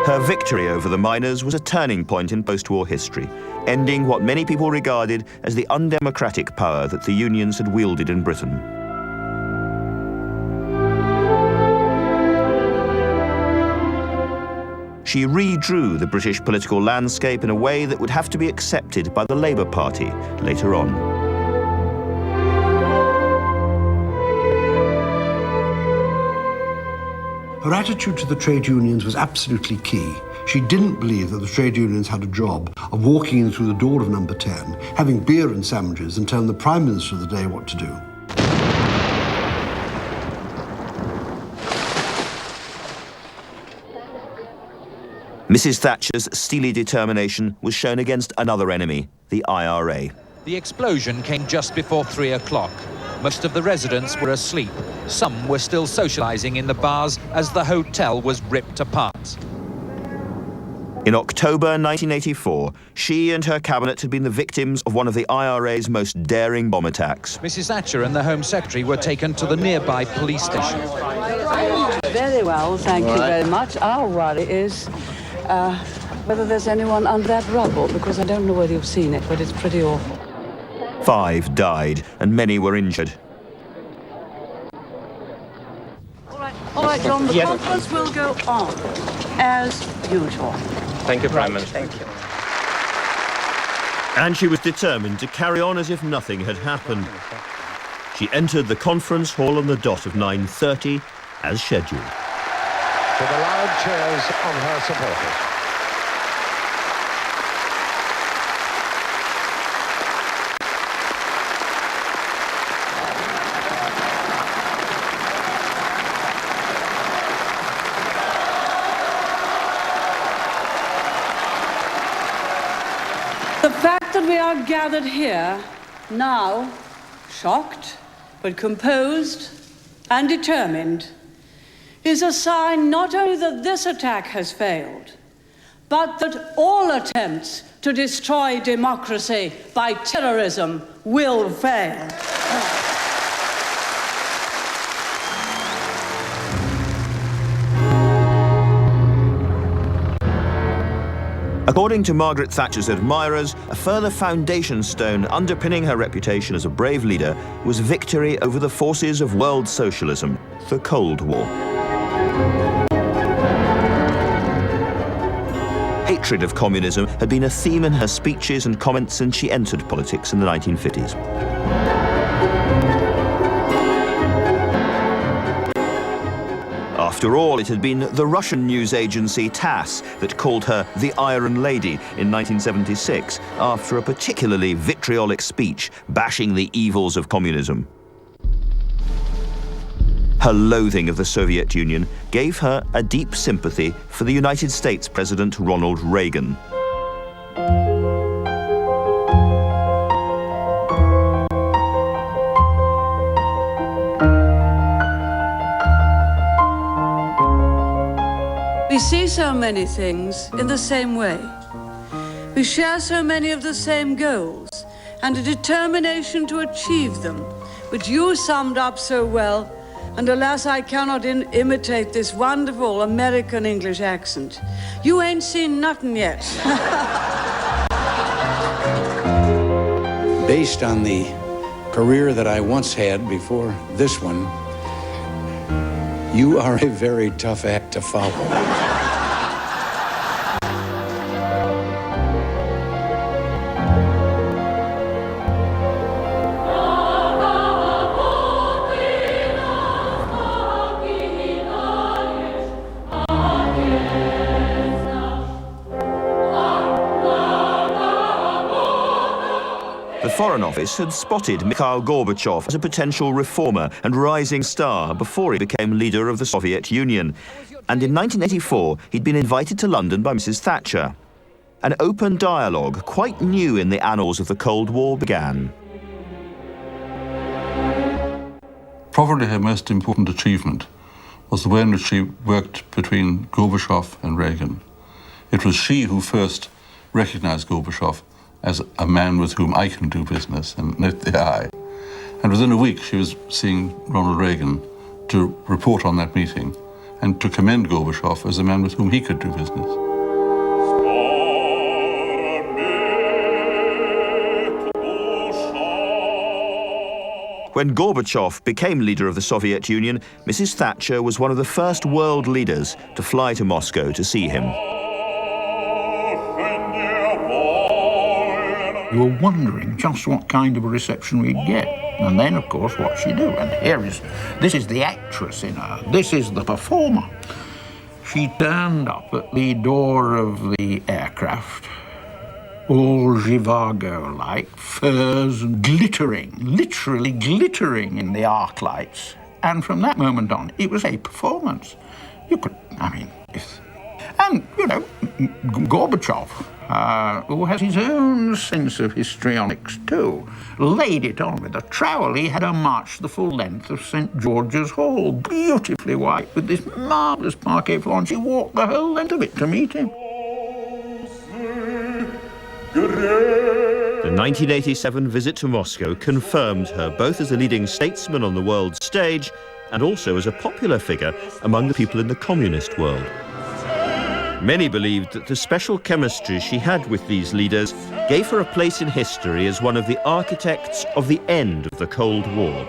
Her victory over the miners was a turning point in post-war history, ending what many people regarded as the undemocratic power that the unions had wielded in Britain. She redrew the British political landscape in a way that would have to be accepted by the Labour Party later on. Her attitude to the trade unions was absolutely key. She didn't believe that the trade unions had a job of walking in through the door of number 10, having beer and sandwiches, and telling the Prime Minister of the day what to do. Mrs. Thatcher's steely determination was shown against another enemy, the IRA. The explosion came just before 3 o'clock. Most of the residents were asleep. Some were still socializing in the bars as the hotel was ripped apart. In October 1984, she and her cabinet had been the victims of one of the IRA's most daring bomb attacks. Mrs. Thatcher and the Home Secretary were taken to the nearby police station. Very well, thank you very much. Our worry is whether there's anyone under that rubble, because I don't know whether you've seen it, but it's pretty awful. 5 died and many were injured. All right, John, the conference will go on as usual. Thank you, Prime Minister. Thank you. And she was determined to carry on as if nothing had happened. She entered the conference hall on the dot of 9:30 as scheduled. To the loud cheers of her supporters. The fact that we are gathered here now, shocked but composed and determined, is a sign not only that this attack has failed, but that all attempts to destroy democracy by terrorism will fail. According to Margaret Thatcher's admirers, a further foundation stone underpinning her reputation as a brave leader was victory over the forces of world socialism, the Cold War. Hatred of communism had been a theme in her speeches and comments since she entered politics in the 1950s. After all, it had been the Russian news agency TASS that called her the Iron Lady in 1976 after a particularly vitriolic speech bashing the evils of communism. Her loathing of the Soviet Union gave her a deep sympathy for the United States President Ronald Reagan. We see so many things in the same way. We share so many of the same goals and a determination to achieve them, which you summed up so well, and alas, I cannot imitate this wonderful American English accent. You ain't seen nothing yet. Based on the career that I once had before this one, you are a very tough act to follow. The Foreign Office had spotted Mikhail Gorbachev as a potential reformer and rising star before he became leader of the Soviet Union. And in 1984, he'd been invited to London by Mrs. Thatcher. An open dialogue, quite new in the annals of the Cold War, began. Probably her most important achievement was the way in which she worked between Gorbachev and Reagan. It was she who first recognized Gorbachev as a man with whom I can do business, and not the I. And within a week, she was seeing Ronald Reagan to report on that meeting and to commend Gorbachev as a man with whom he could do business. When Gorbachev became leader of the Soviet Union, Mrs. Thatcher was one of the first world leaders to fly to Moscow to see him. You were wondering just what kind of a reception we'd get. And then, of course, what she do. And this is the actress in her. This is the performer. She turned up at the door of the aircraft, all Zhivago-like, furs glittering, literally glittering in the arc lights. And from that moment on, it was a performance. And, you know, Gorbachev, who has his own sense of histrionics too, laid it on with a trowel. He had her march the full length of St. George's Hall, beautifully white, with this marvellous parquet floor, and she walked the whole length of it to meet him. The 1987 visit to Moscow confirmed her both as a leading statesman on the world stage and also as a popular figure among the people in the communist world. Many believed that the special chemistry she had with these leaders gave her a place in history as one of the architects of the end of the Cold War.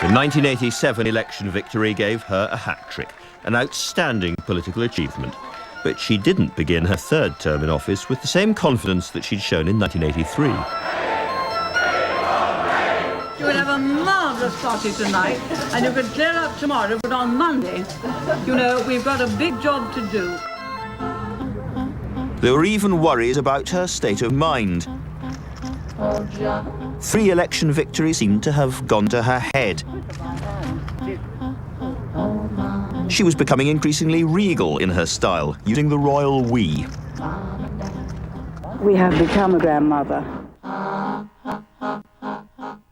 The 1987 election victory gave her a hat-trick, an outstanding political achievement. But she didn't begin her third term in office with the same confidence that she'd shown in 1983. You will have a marvellous party tonight, and you could clear up tomorrow, but on Monday, you know, we've got a big job to do. There were even worries about her state of mind. 3 election victories seemed to have gone to her head. She was becoming increasingly regal in her style, using the royal we. We have become a grandmother.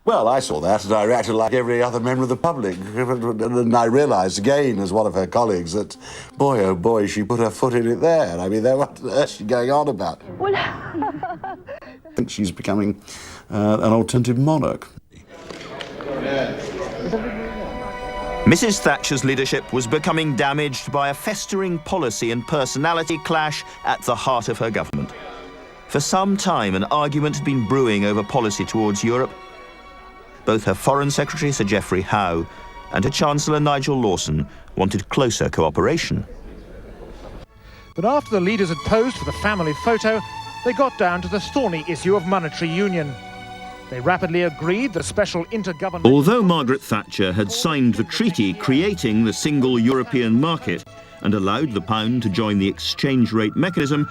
Well, I saw that and I reacted like every other member of the public. And I realised again, as one of her colleagues, that, boy, oh boy, she put her foot in it there. I mean, what on earth is she going on about? Well, I think she's becoming an alternative monarch. Mrs. Thatcher's leadership was becoming damaged by a festering policy and personality clash at the heart of her government. For some time, an argument had been brewing over policy towards Europe. Both her Foreign Secretary, Sir Geoffrey Howe, and her Chancellor, Nigel Lawson, wanted closer cooperation. But after the leaders had posed for the family photo, they got down to the thorny issue of monetary union. They rapidly agreed that a special intergovernmental... Although Margaret Thatcher had signed the treaty creating the single European market and allowed the pound to join the exchange rate mechanism,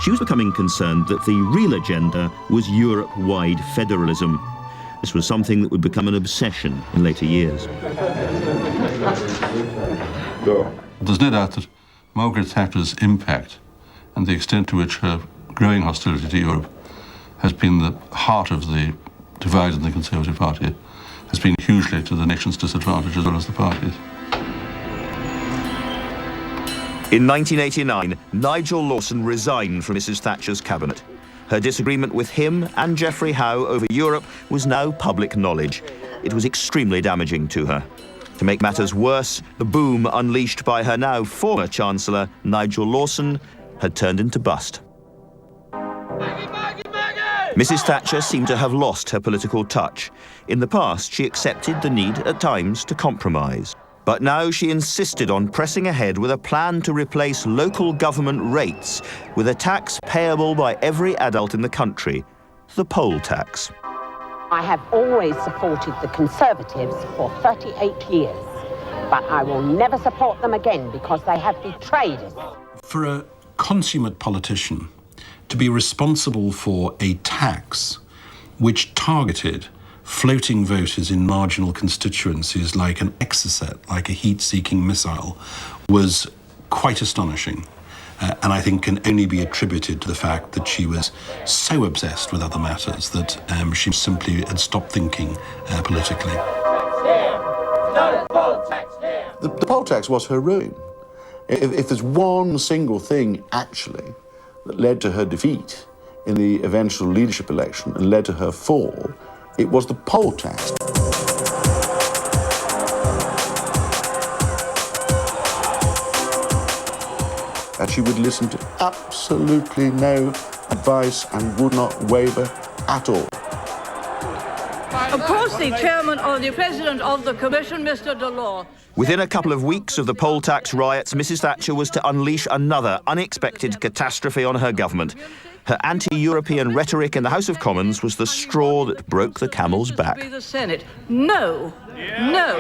she was becoming concerned that the real agenda was Europe-wide federalism. This was something that would become an obsession in later years. There's no doubt that Margaret Thatcher's impact and the extent to which her growing hostility to Europe has been the heart of the divide in the Conservative Party, has been hugely to the nation's disadvantage as well as the party's. In 1989, Nigel Lawson resigned from Mrs. Thatcher's cabinet. Her disagreement with him and Geoffrey Howe over Europe was now public knowledge. It was extremely damaging to her. To make matters worse, the boom unleashed by her now former Chancellor, Nigel Lawson, had turned into bust. Mrs. Thatcher seemed to have lost her political touch. In the past, she accepted the need at times to compromise. But now she insisted on pressing ahead with a plan to replace local government rates with a tax payable by every adult in the country, the poll tax. I have always supported the Conservatives for 38 years, but I will never support them again because they have betrayed us. For a consummate politician to be responsible for a tax which targeted floating voters in marginal constituencies like an exocet, like a heat-seeking missile, was quite astonishing. and I think can only be attributed to the fact that she was so obsessed with other matters that she simply had stopped thinking politically. The poll tax was her ruin. If there's one single thing, actually, that led to her defeat in the eventual leadership election and led to her fall, it was the poll tax. That she would listen to absolutely no advice and would not waver at all. Of course, the chairman or the president of the commission, Mr. Delors. Within a couple of weeks of the poll tax riots, Mrs. Thatcher was to unleash another unexpected catastrophe on her government. Her anti-European rhetoric in the House of Commons was the straw that broke the camel's back. The Senate. No, no.